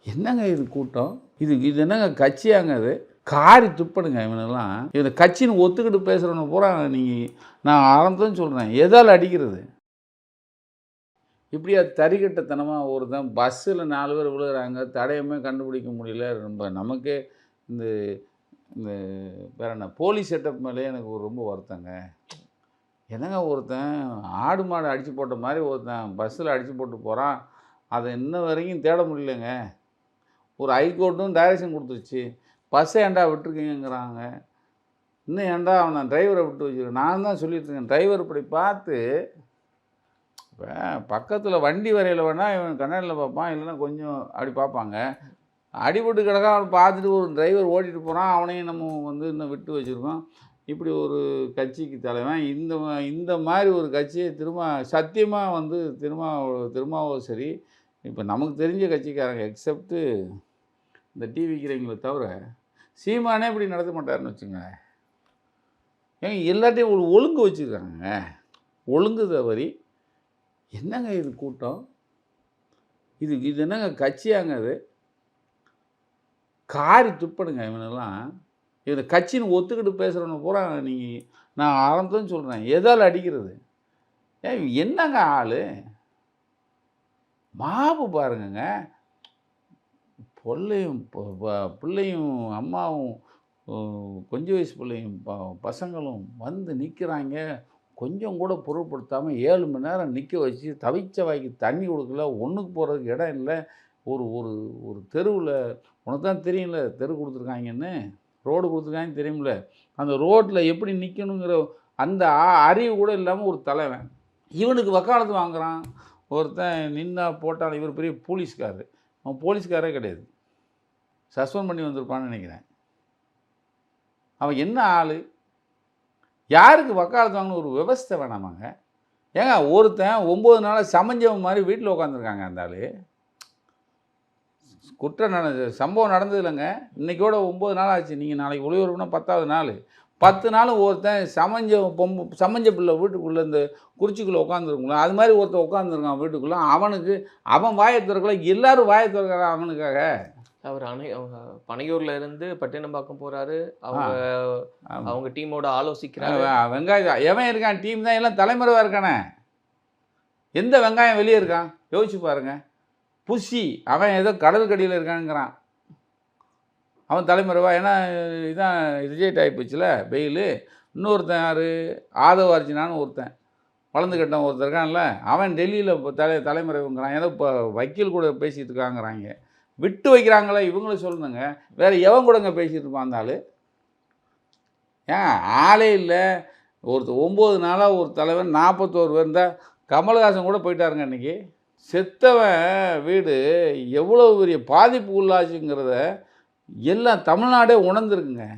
என்னங்க இது கூட்டம்? இது இது என்னங்க கட்சியாங்க அது? காரி துப்பணுங்க இவனெல்லாம். இவனை கட்சின்னு ஒத்துக்கிட்டு பேசுகிறவனை பூரா நான் ஆரம்பத்துலேருந்து சொல்கிறேன், எதால் அடிக்கிறது? இப்படியா தறிகட்டத்தனமாக ஒருத்தன் பஸ்ஸில் 4 பேர் விழுகிறாங்க, தடயமே கண்டுபிடிக்க முடியல. ரொம்ப நமக்கே இந்த இந்த வேற என்ன போலீஸ் செட்டப் மேலேயே எனக்கு ரொம்ப வருத்தங்க. என்னங்க ஒருத்தன் ஆடு மாடு அடித்து போட்ட மாதிரி ஒருத்தன் பஸ்ஸில் அடித்து போட்டு போகிறான், அதை இன்ன வரைக்கும் தேட முடியலங்க. ஒரு ஹைகோர்ட்டும் டைரக்ஷன் கொடுத்துருச்சு, பஸ்ஸை ஏன்டா விட்டுருக்கீங்கிறாங்க. இன்னும் ஏன்டா அவனை டிரைவரை விட்டு வச்சுருக்கேன். நான் தான் சொல்லிட்டு இருக்கேன், டிரைவர் இப்படி பார்த்து இப்போ பக்கத்தில் வண்டி வரையில் வேணால் இவன் கண்ணாடியில் பார்ப்பான், இல்லைன்னா கொஞ்சம் அப்படி பார்ப்பாங்க. அடிபட்டு கிடக்கா அவனை பார்த்துட்டு ஒரு டிரைவர் ஓட்டிகிட்டு போகிறான், அவனையும் நம்ம இன்னும் விட்டு வச்சுருக்கோம். இப்படி ஒரு கட்சிக்கு தலைவன் இந்த மாதிரி ஒரு கட்சியை சத்தியமாக திருமாவும் சரி, இப்போ நமக்கு தெரிஞ்ச கட்சிக்காரங்க எக்ஸப்ட்டு இந்த டிவிக்கிறவங்கள தவிர சீமானே இப்படி நடத்த மாட்டாருன்னு வச்சுங்க. ஏங்க எல்லாத்தையும் ஒரு ஒழுங்கு வச்சுருக்காங்க. ஒழுங்கு தவறி என்னங்க இது கூட்டம்? இது இது என்னங்க கட்சியாங்க அது? காரி துப்பணுங்க இவனெல்லாம். இவனை கட்சின்னு ஒத்துக்கிட்டு பேசுகிறவனை பூரா நான் ஆரம்பத்துலேருந்து சொல்கிறேன், எதால் அடிக்கிறது? என்னங்க ஆள்? மாப்பு பாருங்கங்க. பிள்ளையும் அம்மாவும் கொஞ்சம் வயசு பிள்ளையும் பசங்களும் வந்து நிற்கிறாங்க. கொஞ்சம் கூட பொருட்படுத்தாமல் 7 மணி நேரம் நிற்க வச்சு தவிச்ச வாய்க்கு தண்ணி கொடுக்கல, ஒன்றுக்கு போகிறதுக்கு இடம் இல்லை. ஒரு ஒரு ஒரு தெருவில் உனக்கு தான் தெரியும்ல, தெரு கொடுத்துருக்காங்கன்னு, ரோடு கொடுத்துருக்காங்கன்னு தெரியும்ல, அந்த ரோட்டில் எப்படி நிற்கணுங்கிற அந்த அறிவு கூட இல்லாமல் ஒரு தலைவன் இவனுக்கு வக்காலத்து வாங்குகிறான். ஒருத்தன் நின்னா போட்டான். இவர் பெரிய போலீஸ்காரர், அவன் போலீஸ்காரே கிடையாது, சஸ்பெண்ட் பண்ணி வந்திருப்பான்னு நினைக்கிறேன். அவன் என்ன ஆள்? யாருக்கு வக்காலத்து வாங்கணும் ஒரு விவஸ்தை வேணாமாங்க? ஏங்க ஒருத்தன் 9 நாளாக சமஞ்சவன் மாதிரி வீட்டில் உட்காந்துருக்காங்க. அந்த ஆள் சம்பவம் நடந்தது இல்லைங்க, இன்றைக்கோட 9 நாள் ஆச்சு. நீங்கள் நாளைக்கு ஒளிபரப்புனா 10வது நாள். 10 நாள் ஒருத்தன் சமஞ்ச பிள்ளை வீட்டுக்குள்ளே இந்த குறிச்சிக்குள்ளே உட்காந்துருக்குங்களா, அது மாதிரி ஒருத்தன் உட்காந்துருக்கான் வீட்டுக்குள்ளே. அவன் வாயை திறக்கல, எல்லோரும் வாயை திறக்கிறான் அவனுக்காக. அவர் பனையூரில் இருந்து பட்டினம்பாக்கம் போகிறாரு, அவங்க டீமோட ஆலோசிக்கிறாங்க. வெங்காயம் எவன் இருக்கான்? டீம் தான் எல்லாம் தலைமறைவாக இருக்கானே. எந்த வெங்காயம் வெளியே இருக்கான்? யோசிச்சு பாருங்க. புஷி அவன் ஏதோ கடலுக்கடியில் இருக்காங்கிறான், அவன் தலைமறைவா. ஏன்னா இதுதான் ரிஜெக்ட் ஆகிப்போச்சுல பெயிலு. இன்னொருத்தன் யார்? ஆதவ அர்ஜுனான்னு ஒருத்தன் வளர்ந்து கட்டன் ஒருத்தர் இருக்கான்ல, அவன் டெல்லியில் தலைமறைவுங்கிறான். ஏதோ இப்போ வக்கீல் கூட பேசிகிட்டு இருக்காங்கிறாங்க. விட்டு வைக்கிறாங்களே இவங்களும் சொல்லணுங்க. வேறு எவன் கூடங்க பேசிகிட்டு இருப்பான் அந்த ஆள்? ஏன் ஆளே இல்லை. 9 நாளாக ஒரு தலைவன் 41 பேர் இருந்தால் கமல்ஹாசன் கூட போயிட்டாருங்க. இன்றைக்கி செத்தவன் வீடு எவ்வளோ பெரிய பாதிப்பு உள்ளாச்சுங்கிறத எல்லாம் தமிழ்நாடே உணர்ந்துருக்குங்க.